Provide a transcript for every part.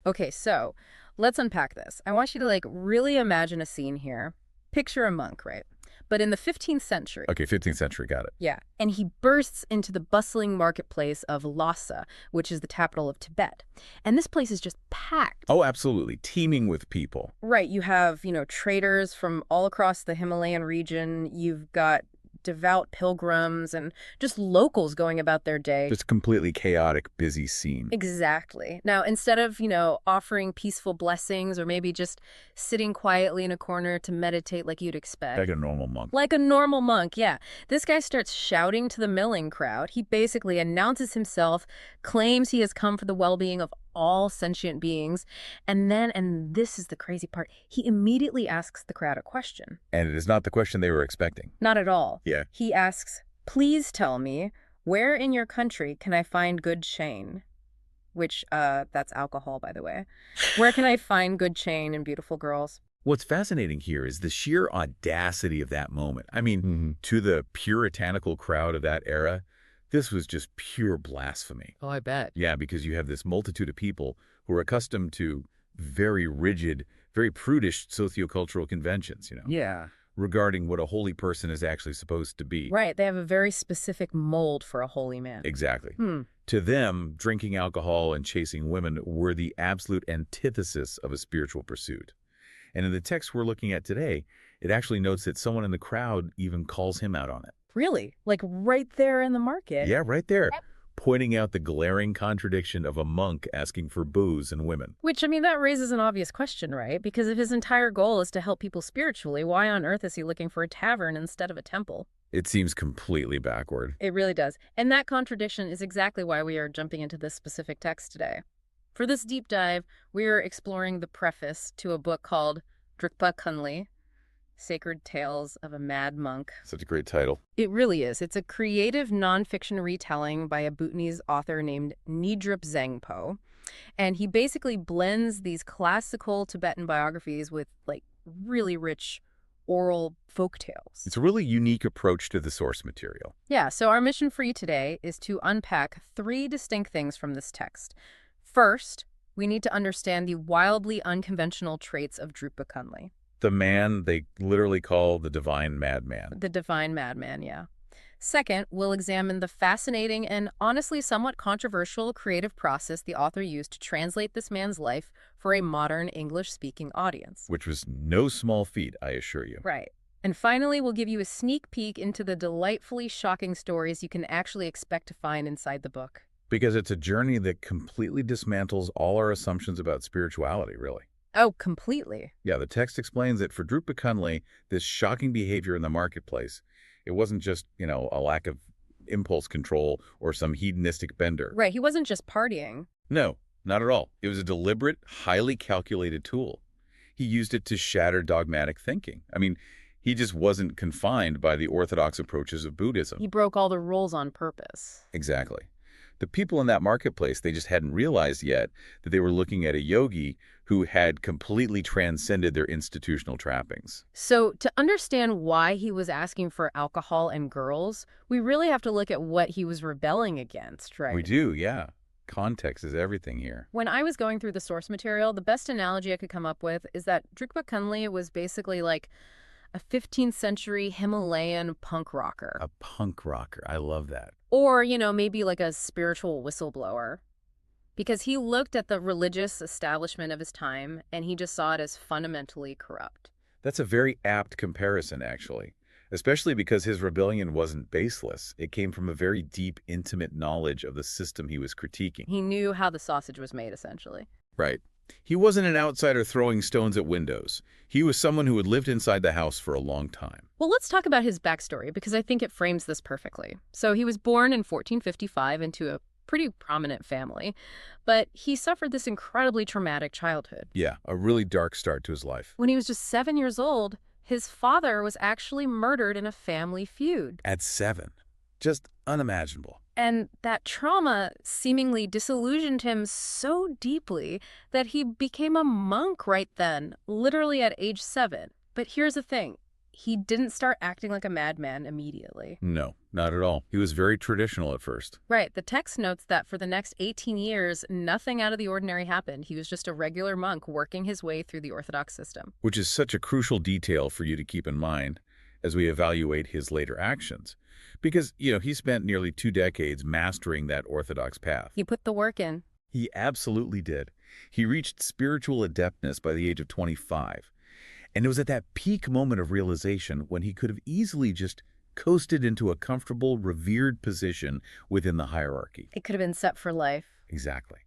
Okay, so let's unpack this. I want you to really imagine a scene here. Picture a monk, right? But in the 15th century. Okay, 15th century, got it. Yeah. And he bursts into the bustling marketplace of Lhasa, which is the capital of Tibet. And this place is just packed. Oh, absolutely. Teeming with people. Right. You have, traders from all across the Himalayan region. You've got devout pilgrims and just locals going about their day. Just a completely chaotic, busy scene. Exactly. Now, instead of, offering peaceful blessings or maybe just sitting quietly in a corner to meditate like you'd expect. Like a normal monk. Like a normal monk, yeah. This guy starts shouting to the milling crowd. He basically announces himself, claims he has come for the well-being of all sentient beings, and then, and this is the crazy part, he immediately asks the crowd a question. And it is not the question they were expecting. Not at all. Yeah. He asks, "Please tell me, where in your country can I find good chain?" Which, that's alcohol, by the way. Where can I find good chain and beautiful girls? What's fascinating here is the sheer audacity of that moment. I mean, to the puritanical crowd of that era, this was just pure blasphemy. Oh, I bet. Yeah, because you have this multitude of people who are accustomed to very rigid, very prudish sociocultural conventions, Yeah. regarding what a holy person is actually supposed to be. Right. They have a very specific mold for a holy man. Exactly. To them, drinking alcohol and chasing women were the absolute antithesis of a spiritual pursuit. And in the text we're looking at today, it actually notes that someone in the crowd even calls him out on it. Really? Like right there in the market? Yeah, right there. Pointing out the glaring contradiction of a monk asking for booze and women. Which, that raises an obvious question, right? Because if his entire goal is to help people spiritually, why on earth is he looking for a tavern instead of a temple? It seems completely backward. It really does. And that contradiction is exactly why we are jumping into this specific text today. For this deep dive, we are exploring the preface to a book called Drukpa Kunley, Sacred Tales of a Mad Monk. Such a great title. It really is. It's a creative nonfiction retelling by a Bhutanese author named Nidrup Zangpo. And he basically blends these classical Tibetan biographies with really rich oral folk tales. It's a really unique approach to the source material. Yeah, so our mission for you today is to unpack 3 distinct things from this text. First, we need to understand the wildly unconventional traits of Drukpa Kunley. The man they literally call the divine madman. The divine madman, yeah. Second, we'll examine the fascinating and honestly somewhat controversial creative process the author used to translate this man's life for a modern English-speaking audience. Which was no small feat, I assure you. Right. And finally, we'll give you a sneak peek into the delightfully shocking stories you can actually expect to find inside the book. Because it's a journey that completely dismantles all our assumptions about spirituality, really. Oh, completely. Yeah, the text explains that for Drukpa Kunley, this shocking behavior in the marketplace, it wasn't just, a lack of impulse control or some hedonistic bender. Right, he wasn't just partying. No, not at all. It was a deliberate, highly calculated tool. He used it to shatter dogmatic thinking. He just wasn't confined by the orthodox approaches of Buddhism. He broke all the rules on purpose. Exactly. The people in that marketplace, they just hadn't realized yet that they were looking at a yogi who had completely transcended their institutional trappings. So to understand why he was asking for alcohol and girls, we really have to look at what he was rebelling against, right? We do, yeah. Context is everything here. When I was going through the source material, the best analogy I could come up with is that Drukpa Kunley was basically like a 15th century Himalayan punk rocker. A punk rocker. I love that. Or, maybe like a spiritual whistleblower. Because he looked at the religious establishment of his time and he just saw it as fundamentally corrupt. That's a very apt comparison, actually. Especially because his rebellion wasn't baseless. It came from a very deep, intimate knowledge of the system he was critiquing. He knew how the sausage was made, essentially. Right. He wasn't an outsider throwing stones at windows. He was someone who had lived inside the house for a long time. Well, let's talk about his backstory, because I think it frames this perfectly. So he was born in 1455 into a pretty prominent family, but he suffered this incredibly traumatic childhood. Yeah, a really dark start to his life. When he was just 7 years old, his father was actually murdered in a family feud. At 7. Just unimaginable. And that trauma seemingly disillusioned him so deeply that he became a monk right then, literally at age 7. But here's the thing. he didn't start acting like a madman immediately. No, not at all. He was very traditional at first. Right. The text notes that for the next 18 years, nothing out of the ordinary happened. He was just a regular monk working his way through the Orthodox system. Which is such a crucial detail for you to keep in mind as we evaluate his later actions. Because, he spent nearly 2 decades mastering that Orthodox path. He put the work in. He absolutely did. He reached spiritual adeptness by the age of 25. And it was at that peak moment of realization when he could have easily just coasted into a comfortable, revered position within the hierarchy. It could have been set for life. Exactly.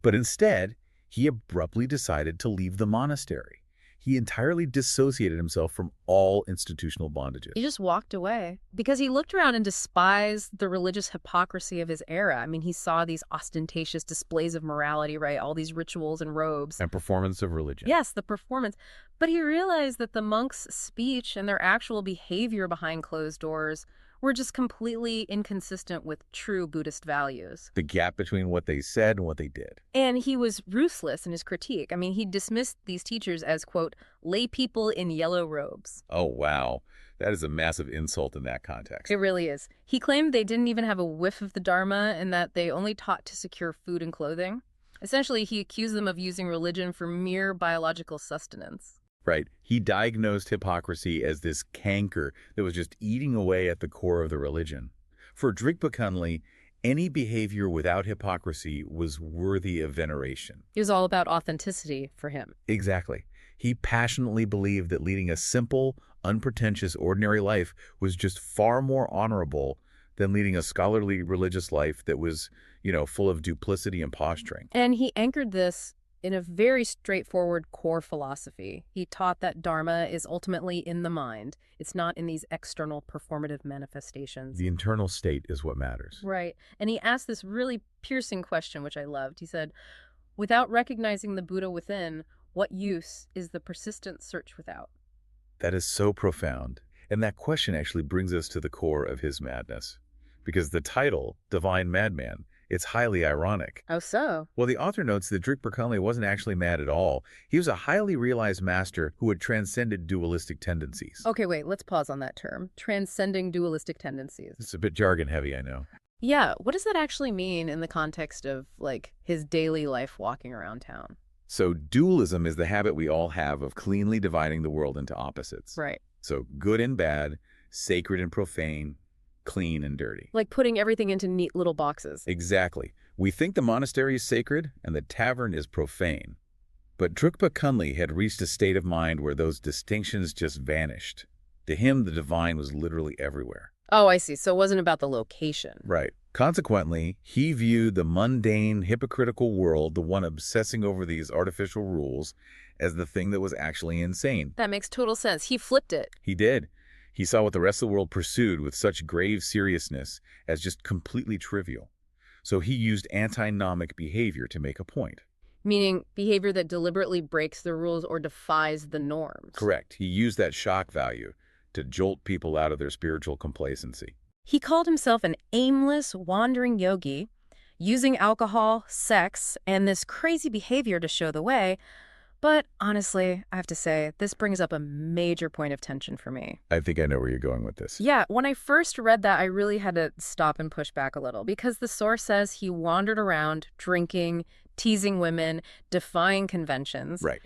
But instead, he abruptly decided to leave the monastery. He entirely dissociated himself from all institutional bondages. He just walked away because he looked around and despised the religious hypocrisy of his era. I mean, he saw these ostentatious displays of morality, right? All these rituals and robes. And performance of religion. Yes, the performance. But he realized that the monks' speech and their actual behavior behind closed doors were just completely inconsistent with true Buddhist values. The gap between what they said and what they did. And he was ruthless in his critique. I mean, he dismissed these teachers as, quote, lay people in yellow robes. Oh, wow. That is a massive insult in that context. It really is. He claimed they didn't even have a whiff of the Dharma and that they only taught to secure food and clothing. Essentially, he accused them of using religion for mere biological sustenance. Right. He diagnosed hypocrisy as this canker that was just eating away at the core of the religion. For Drukpa Kunley, any behavior without hypocrisy was worthy of veneration. It was all about authenticity for him. Exactly. He passionately believed that leading a simple, unpretentious, ordinary life was just far more honorable than leading a scholarly religious life that was, full of duplicity and posturing. And he anchored this in a very straightforward core philosophy. He taught that Dharma is ultimately in the mind. It's not in these external performative manifestations. The internal state is what matters. Right. And he asked this really piercing question, which I loved. He said, without recognizing the Buddha within, what use is the persistent search without? That is so profound. And that question actually brings us to the core of his madness. Because the title, Divine Madman, it's highly ironic. Oh, so? Well, the author notes that Drukpa Kunley wasn't actually mad at all. He was a highly realized master who had transcended dualistic tendencies. Okay, wait, let's pause on that term. Transcending dualistic tendencies. It's a bit jargon heavy, I know. Yeah, what does that actually mean in the context of, his daily life walking around town? So dualism is the habit we all have of cleanly dividing the world into opposites. Right. So good and bad, sacred and profane, clean and dirty. Like putting everything into neat little boxes. Exactly. We think the monastery is sacred and the tavern is profane. But Drukpa Kunley had reached a state of mind where those distinctions just vanished. To him, the divine was literally everywhere. Oh, I see. So it wasn't about the location. Right. Consequently, he viewed the mundane, hypocritical world, the one obsessing over these artificial rules, as the thing that was actually insane. That makes total sense. He flipped it. He did. He saw what the rest of the world pursued with such grave seriousness as just completely trivial. So he used antinomic behavior to make a point. Meaning behavior that deliberately breaks the rules or defies the norms. Correct. He used that shock value to jolt people out of their spiritual complacency. He called himself an aimless, wandering yogi, using alcohol, sex, and this crazy behavior to show the way. But honestly, I have to say, this brings up a major point of tension for me. I think I know where you're going with this. Yeah, when I first read that, I really had to stop and push back a little because the source says he wandered around drinking, teasing women, defying conventions. Right.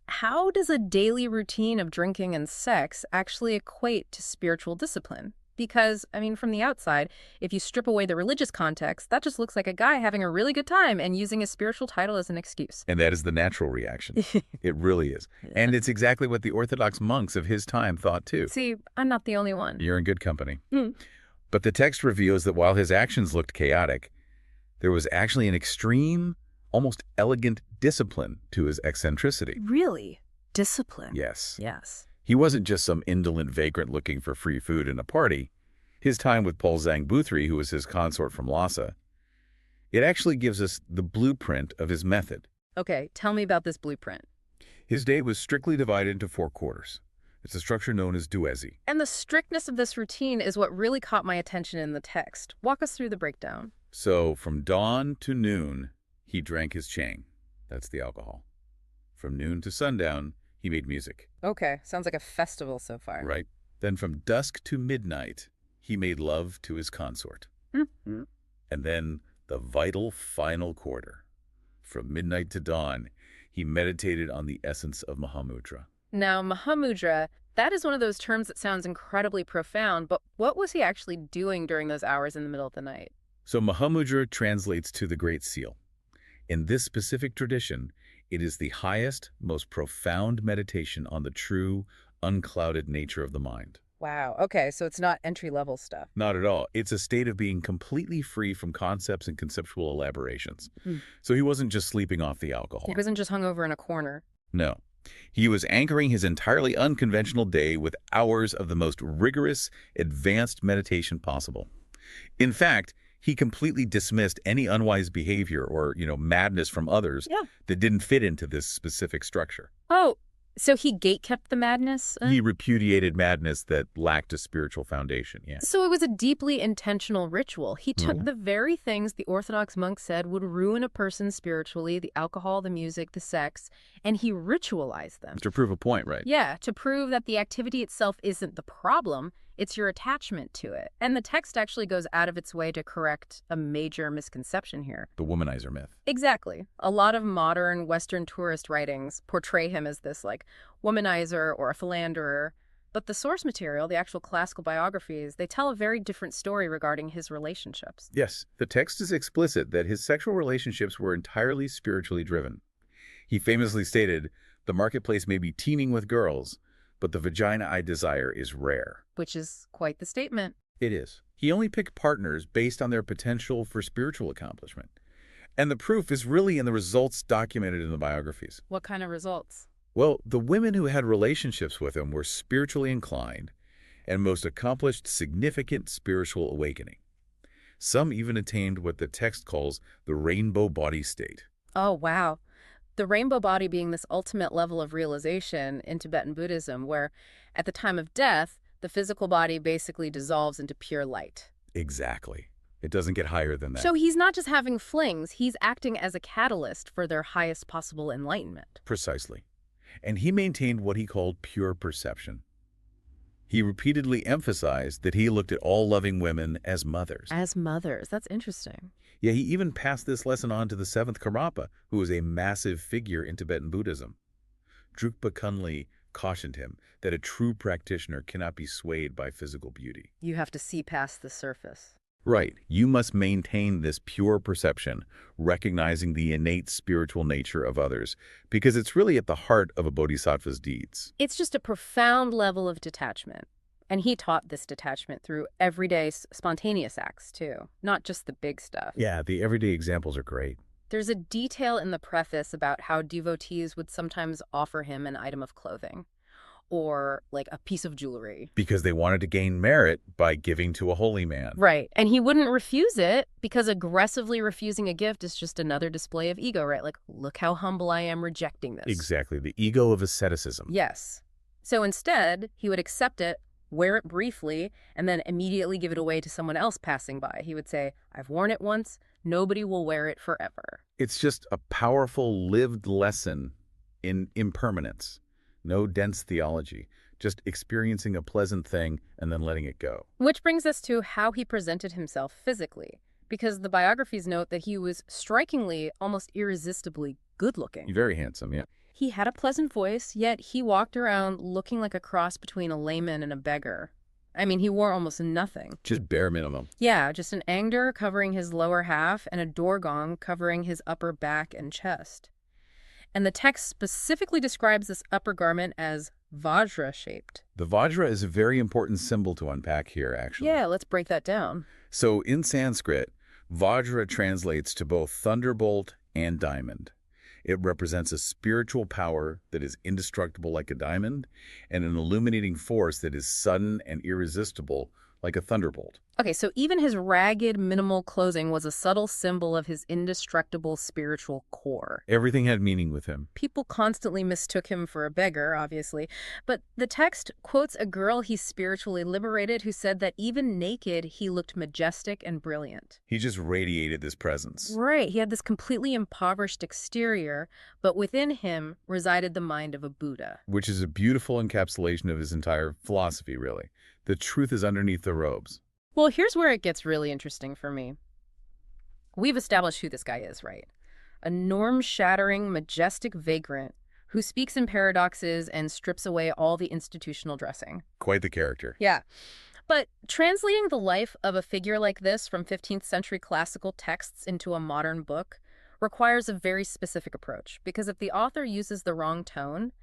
How does a daily routine of drinking and sex actually equate to spiritual discipline? Because, from the outside, if you strip away the religious context, that just looks like a guy having a really good time and using a spiritual title as an excuse. And that is the natural reaction. It really is. Yeah. And it's exactly what the Orthodox monks of his time thought too. See, I'm not the only one. You're in good company. Mm. But the text reveals that while his actions looked chaotic, there was actually an extreme, almost elegant discipline to his eccentricity. Really? Discipline? Yes. Yes. He wasn't just some indolent vagrant looking for free food and a party. His time with Polzang Buthri, who was his consort from Lhasa, it actually gives us the blueprint of his method. Okay, tell me about this blueprint. His day was strictly divided into 4 quarters. It's a structure known as duezi. And the strictness of this routine is what really caught my attention in the text. Walk us through the breakdown. So from dawn to noon, he drank his chang. That's the alcohol. From noon to sundown, he made music. Okay, sounds like a festival so far. Right. Then from dusk to midnight, he made love to his consort. Mhm. And then the vital final quarter. From midnight to dawn, he meditated on the essence of Mahamudra. Now, Mahamudra, that is one of those terms that sounds incredibly profound, but what was he actually doing during those hours in the middle of the night? So Mahamudra translates to the Great Seal. In this specific tradition, it is the highest, most profound meditation on the true, unclouded nature of the mind. Wow. Okay, so it's not entry-level stuff. Not at all. It's a state of being completely free from concepts and conceptual elaborations. Hmm. So he wasn't just sleeping off the alcohol. He wasn't just hung over in a corner. No. He was anchoring his entirely unconventional day with hours of the most rigorous, advanced meditation possible. In fact, he completely dismissed any unwise behavior or, madness from others Yeah. that didn't fit into this specific structure. Oh, so he gatekept the madness? He repudiated madness that lacked a spiritual foundation, yeah. So it was a deeply intentional ritual. He took Mhm. the very things the Orthodox monk said would ruin a person spiritually, the alcohol, the music, the sex, and he ritualized them. To prove a point, right? Yeah, to prove that the activity itself isn't the problem, it's your attachment to it. And the text actually goes out of its way to correct a major misconception here. The womanizer myth. Exactly. A lot of modern Western tourist writings portray him as this, womanizer or a philanderer. But the source material, the actual classical biographies, they tell a very different story regarding his relationships. Yes, the text is explicit that his sexual relationships were entirely spiritually driven. He famously stated, "The marketplace may be teeming with girls, but the vagina I desire is rare." Which is quite the statement. It is. He only picked partners based on their potential for spiritual accomplishment. And the proof is really in the results documented in the biographies. What kind of results? Well, the women who had relationships with him were spiritually inclined and most accomplished significant spiritual awakening. Some even attained what the text calls the rainbow body state. Oh, wow. The rainbow body being this ultimate level of realization in Tibetan Buddhism, where at the time of death, the physical body basically dissolves into pure light. Exactly. It doesn't get higher than that. So he's not just having flings, he's acting as a catalyst for their highest possible enlightenment. Precisely. And he maintained what he called pure perception. He repeatedly emphasized that he looked at all loving women as mothers. As mothers. That's interesting. Yeah, he even passed this lesson on to the seventh Karmapa, who was a massive figure in Tibetan Buddhism. Drukpa Kunley cautioned him that a true practitioner cannot be swayed by physical beauty. You have to see past the surface. Right. You must maintain this pure perception, recognizing the innate spiritual nature of others, because it's really at the heart of a bodhisattva's deeds. It's just a profound level of detachment. And he taught this detachment through everyday spontaneous acts, too, not just the big stuff. Yeah, the everyday examples are great. There's a detail in the preface about how devotees would sometimes offer him an item of clothing or a piece of jewelry. Because they wanted to gain merit by giving to a holy man. Right. And he wouldn't refuse it because aggressively refusing a gift is just another display of ego, right? Look how humble I am rejecting this. Exactly. The ego of asceticism. Yes. So instead, he would accept it, wear it briefly, and then immediately give it away to someone else passing by. He would say, I've worn it once, nobody will wear it forever. It's just a powerful lived lesson in impermanence. No dense theology, just experiencing a pleasant thing and then letting it go. Which brings us to how he presented himself physically, because the biographies note that he was strikingly, almost irresistibly good-looking. Very handsome, yeah. He had a pleasant voice, yet he walked around looking like a cross between a layman and a beggar. I mean, he wore almost nothing. Just bare minimum. Yeah, just an angder covering his lower half and a dorgong covering his upper back and chest. And the text specifically describes this upper garment as Vajra-shaped. The Vajra is a very important symbol to unpack here, actually. Yeah, let's break that down. So in Sanskrit, Vajra translates to both thunderbolt and diamond. It represents a spiritual power that is indestructible like a diamond and an illuminating force that is sudden and irresistible like a thunderbolt. Okay, so even his ragged, minimal clothing was a subtle symbol of his indestructible spiritual core. Everything had meaning with him. People constantly mistook him for a beggar, obviously, but the text quotes a girl he spiritually liberated who said that even naked, he looked majestic and brilliant. He just radiated this presence. Right, he had this completely impoverished exterior, but within him resided the mind of a Buddha. Which is a beautiful encapsulation of his entire philosophy, really. The truth is underneath the robes. Well, here's where it gets really interesting for me. We've established who this guy is, right? A norm-shattering, majestic vagrant who speaks in paradoxes and strips away all the institutional dressing. Quite the character. Yeah. But translating the life of a figure like this from 15th century classical texts into a modern book requires a very specific approach, because if the author uses the wrong tone,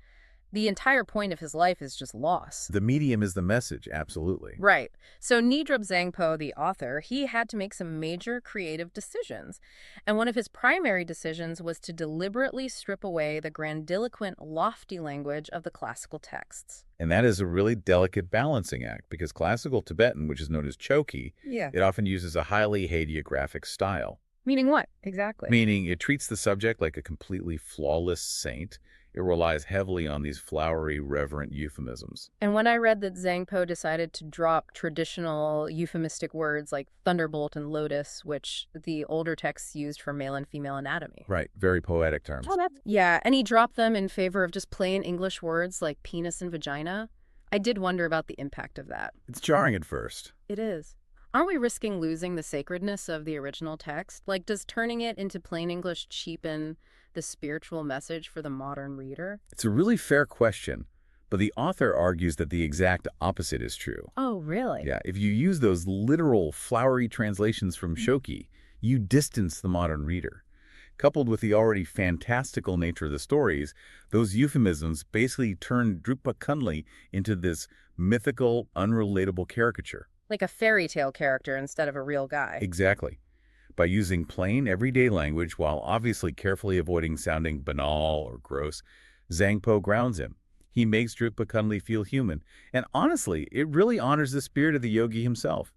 the entire point of his life is just lost. The medium is the message, absolutely. Right. So Nidrup Zangpo, the author, he had to make some major creative decisions. And one of his primary decisions was to deliberately strip away the grandiloquent, lofty language of the classical texts. And that is a really delicate balancing act, because classical Tibetan, which is known as Choki, Yeah. it often uses a highly hagiographic style. Meaning what? Exactly. Meaning it treats the subject like a completely flawless saint. It relies heavily on these flowery, reverent euphemisms. And when I read that Zangpo decided to drop traditional euphemistic words like thunderbolt and lotus, which the older texts used for male and female anatomy. Right, very poetic terms. Yeah, and he dropped them in favor of just plain English words like penis and vagina. I did wonder about the impact of that. It's jarring at first. It is. Aren't we risking losing the sacredness of the original text? Like, does turning it into plain English cheapen the spiritual message for the modern reader? It's a really fair question, but the author argues that the exact opposite is true. Oh, really? Yeah, if you use those literal, flowery translations from Shoki, you distance the modern reader. Coupled with the already fantastical nature of the stories, those euphemisms basically turn Drukpa Kunley into this mythical, unrelatable caricature. Like a fairy tale character instead of a real guy. Exactly. By using plain, everyday language while obviously carefully avoiding sounding banal or gross, Zangpo grounds him. He makes Drukpa Kunley feel human. And honestly, it really honors the spirit of the yogi himself,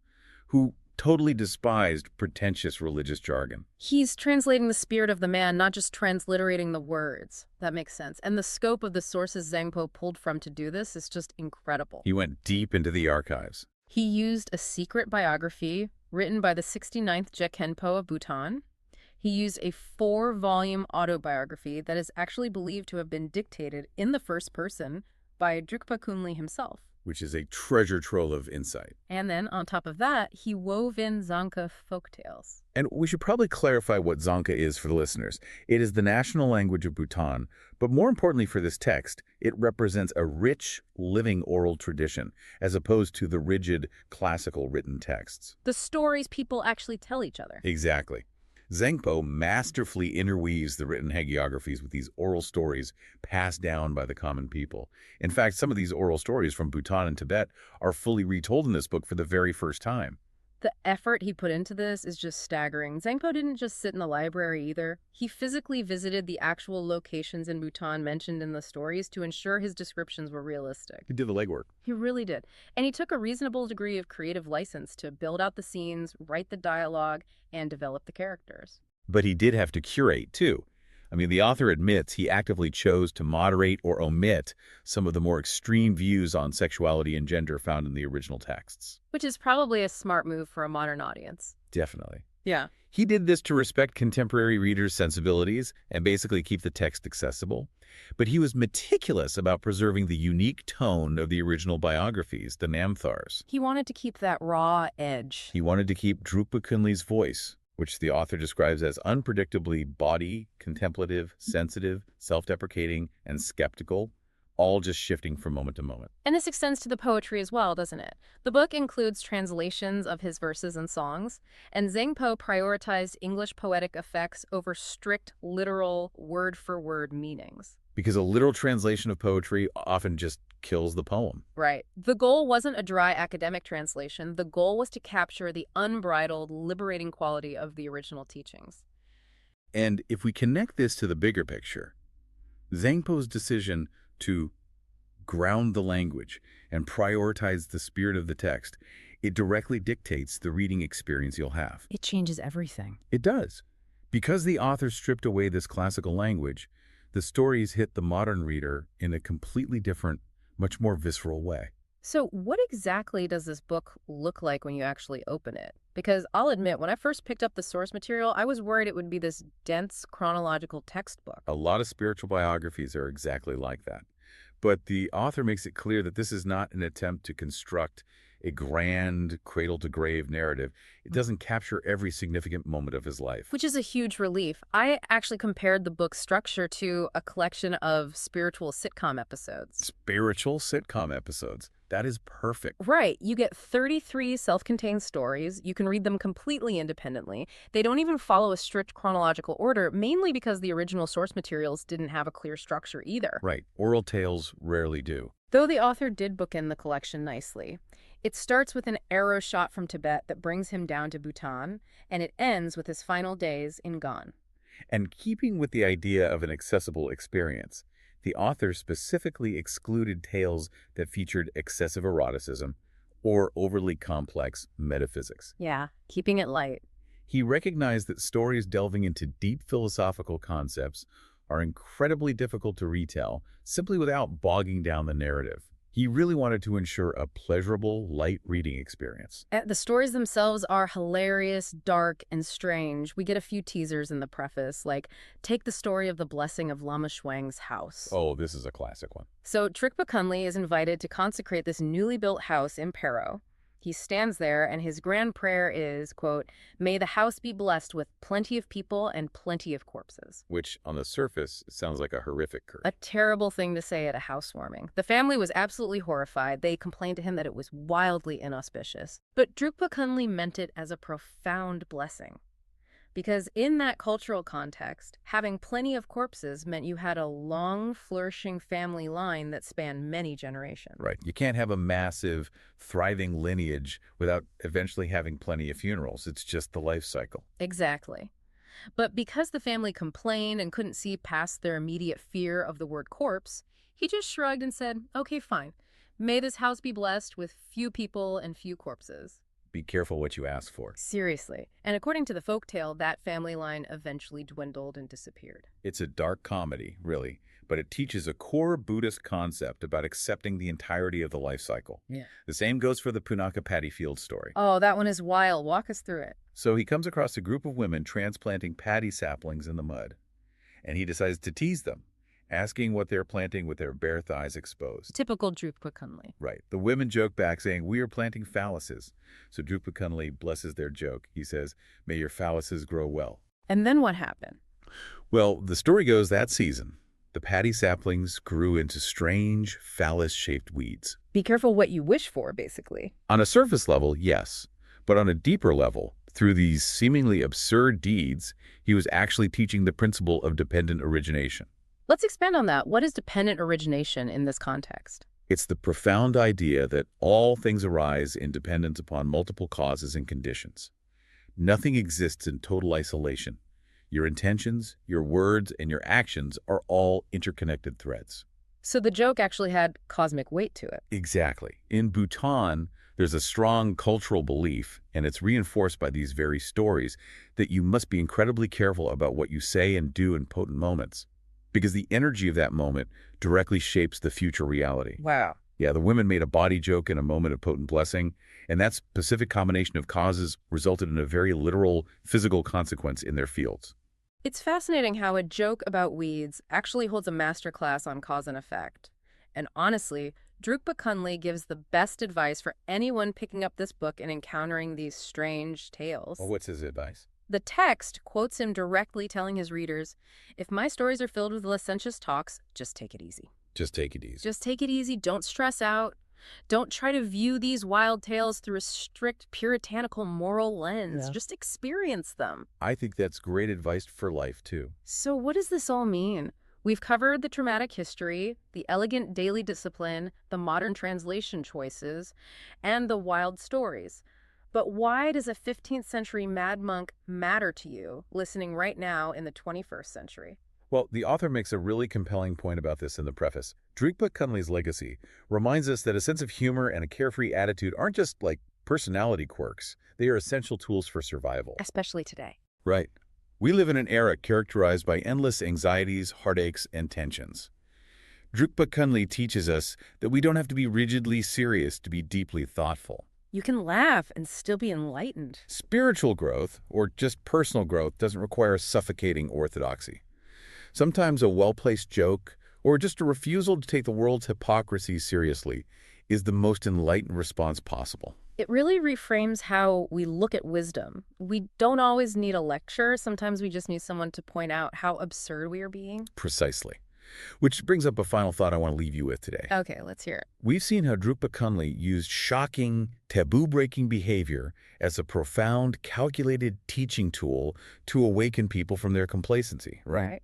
who totally despised pretentious religious jargon. He's translating the spirit of the man, not just transliterating the words. That makes sense. And the scope of the sources Zangpo pulled from to do this is just incredible. He went deep into the archives. He used a secret biography written by the 69th Jekenpo of Bhutan. He used a 4-volume autobiography that is actually believed to have been dictated in the first person by Drukpa Kunley himself. Which is a treasure trove of insight. And then, on top of that, he wove in Dzongkha folktales. And we should probably clarify what Dzongkha is for the listeners. It is the national language of Bhutan, but more importantly for this text, it represents a rich, living oral tradition, as opposed to the rigid, classical written texts. The stories people actually tell each other. Exactly. Zangpo masterfully interweaves the written hagiographies with these oral stories passed down by the common people. In fact, some of these oral stories from Bhutan and Tibet are fully retold in this book for the very first time. The effort he put into this is just staggering. Zangpo didn't just sit in the library either. He physically visited the actual locations in Bhutan mentioned in the stories to ensure his descriptions were realistic. He did the legwork. He really did. And he took a reasonable degree of creative license to build out the scenes, write the dialogue, and develop the characters. But he did have to curate, too. I mean, the author admits he actively chose to moderate or omit some of the more extreme views on sexuality and gender found in the original texts. Which is probably a smart move for a modern audience. Definitely. Yeah. He did this to respect contemporary readers' sensibilities and basically keep the text accessible. But he was meticulous about preserving the unique tone of the original biographies, the Namthars. He wanted to keep that raw edge. He wanted to keep Drukpa Kunley's voice, which the author describes as unpredictably bawdy, contemplative, sensitive, self-deprecating, and skeptical, all just shifting from moment to moment. And this extends to the poetry as well, doesn't it? The book includes translations of his verses and songs, and Zangpo prioritized English poetic effects over strict, literal, word-for-word meanings. Because a literal translation of poetry often just kills the poem. Right. The goal wasn't a dry academic translation. The goal was to capture the unbridled, liberating quality of the original teachings. And if we connect this to the bigger picture, Zangpo's decision to ground the language and prioritize the spirit of the text It directly dictates the reading experience you'll have. It changes everything. It does. Because the author stripped away this classical language, the stories hit the modern reader in a completely different, much more visceral way. So what exactly does this book look like when you actually open it? Because I'll admit, when I first picked up the source material, I was worried it would be this dense chronological textbook. A lot of spiritual biographies are exactly like that. But the author makes it clear that this is not an attempt to construct a grand cradle-to-grave narrative. It doesn't capture every significant moment of his life. Which is a huge relief. I actually compared the book's structure to a collection of spiritual sitcom episodes. Spiritual sitcom episodes. That is perfect. Right. You get 33 self-contained stories. You can read them completely independently. They don't even follow a strict chronological order, mainly because the original source materials didn't have a clear structure either. Right. Oral tales rarely do. Though the author did bookend the collection nicely. It starts with an arrow shot from Tibet that brings him down to Bhutan, and it ends with his final days in Gan. And keeping with the idea of an accessible experience, the author specifically excluded tales that featured excessive eroticism or overly complex metaphysics. Yeah, keeping it light. He recognized that stories delving into deep philosophical concepts are incredibly difficult to retell simply without bogging down the narrative. He really wanted to ensure a pleasurable, light reading experience. The stories themselves are hilarious, dark, and strange. We get a few teasers in the preface, like, take the story of the blessing of Lama Shuang's house. Oh, this is a classic one. So Drukpa Kunley is invited to consecrate this newly built house in Paro. He stands there, and his grand prayer is, quote, "May the house be blessed with plenty of people and plenty of corpses." Which, on the surface, sounds like a horrific curse. A terrible thing to say at a housewarming. The family was absolutely horrified. They complained to him that it was wildly inauspicious. But Drukpa Kunley meant it as a profound blessing. Because in that cultural context, having plenty of corpses meant you had a long, flourishing family line that spanned many generations. Right. You can't have a massive, thriving lineage without eventually having plenty of funerals. It's just the life cycle. Exactly. But because the family complained and couldn't see past their immediate fear of the word corpse, he just shrugged and said, "Okay, fine. May this house be blessed with few people and few corpses." Be careful what you ask for. Seriously. And according to the folktale, that family line eventually dwindled and disappeared. It's a dark comedy, really, but it teaches a core Buddhist concept about accepting the entirety of the life cycle. Yeah. The same goes for the Punaka Paddy Field story. Oh, that one is wild. Walk us through it. So he comes across a group of women transplanting paddy saplings in the mud, and he decides to tease them, asking what they're planting with their bare thighs exposed. Typical Drukpa Kunley. Right. The women joke back saying, "We are planting phalluses." So Drukpa Kunley blesses their joke. He says, "May your phalluses grow well." And then what happened? Well, the story goes that season, the paddy saplings grew into strange, phallus-shaped weeds. Be careful what you wish for, basically. On a surface level, yes. But on a deeper level, through these seemingly absurd deeds, he was actually teaching the principle of dependent origination. Let's expand on that. What is dependent origination in this context? It's the profound idea that all things arise in dependence upon multiple causes and conditions. Nothing exists in total isolation. Your intentions, your words, and your actions are all interconnected threads. So the joke actually had cosmic weight to it. Exactly. In Bhutan, there's a strong cultural belief, and it's reinforced by these very stories, that you must be incredibly careful about what you say and do in potent moments, because the energy of that moment directly shapes the future reality. Wow. Yeah, the women made a body joke in a moment of potent blessing, and that specific combination of causes resulted in a very literal physical consequence in their fields. It's fascinating how a joke about weeds actually holds a masterclass on cause and effect. And honestly, Drukpa Kunley gives the best advice for anyone picking up this book and encountering these strange tales. Well, what's his advice? The text quotes him directly telling his readers, "If my stories are filled with licentious talks, just take it easy. Just take it easy. Just take it easy. Don't stress out. Don't try to view these wild tales through a strict puritanical moral lens. Just experience them." I think that's great advice for life, too. So what does this all mean? We've covered the traumatic history, the elegant daily discipline, the modern translation choices, and the wild stories. But why does a 15th century mad monk matter to you, listening right now in the 21st century? Well, the author makes a really compelling point about this in the preface. Drukpa Kunley's legacy reminds us that a sense of humor and a carefree attitude aren't just, like, Personality quirks, they are essential tools for survival. Especially today. Right. We live in an era characterized by endless anxieties, heartaches, and tensions. Drukpa Kunley teaches us that we don't have to be rigidly serious to be deeply thoughtful. You can laugh and still be enlightened. Spiritual growth, or just personal growth, doesn't require suffocating orthodoxy. Sometimes a well-placed joke, or just a refusal to take the world's hypocrisy seriously, is the most enlightened response possible. It really reframes how we look at wisdom. We don't always need a lecture. Sometimes we just need someone to point out how absurd we are being. Precisely. Which brings up a final thought I want to leave you with today. Okay, let's hear it. We've seen how Drukpa Kunley used shocking, taboo-breaking behavior as a profound, calculated teaching tool to awaken people from their complacency, right?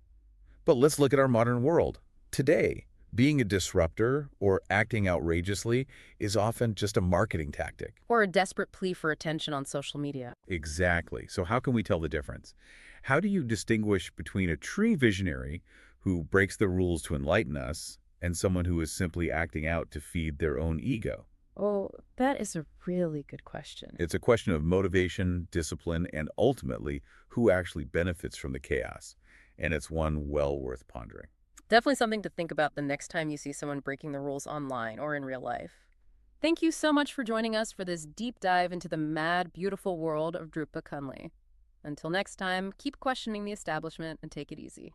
But let's look at our modern world. Today, being a disruptor or acting outrageously is often just a marketing tactic. Or a desperate plea for attention on social media. Exactly. So how can we tell the difference? How do you distinguish between a true visionary who breaks the rules to enlighten us and someone who is simply acting out to feed their own ego? Oh, that is a really good question. It's a question of motivation, discipline, and ultimately who actually benefits from the chaos. And it's one well worth pondering. Definitely something to think about the next time you see someone breaking the rules online or in real life. Thank you so much for joining us for this deep dive into the mad, beautiful world of Drukpa Kunley. Until next time, keep questioning the establishment and take it easy.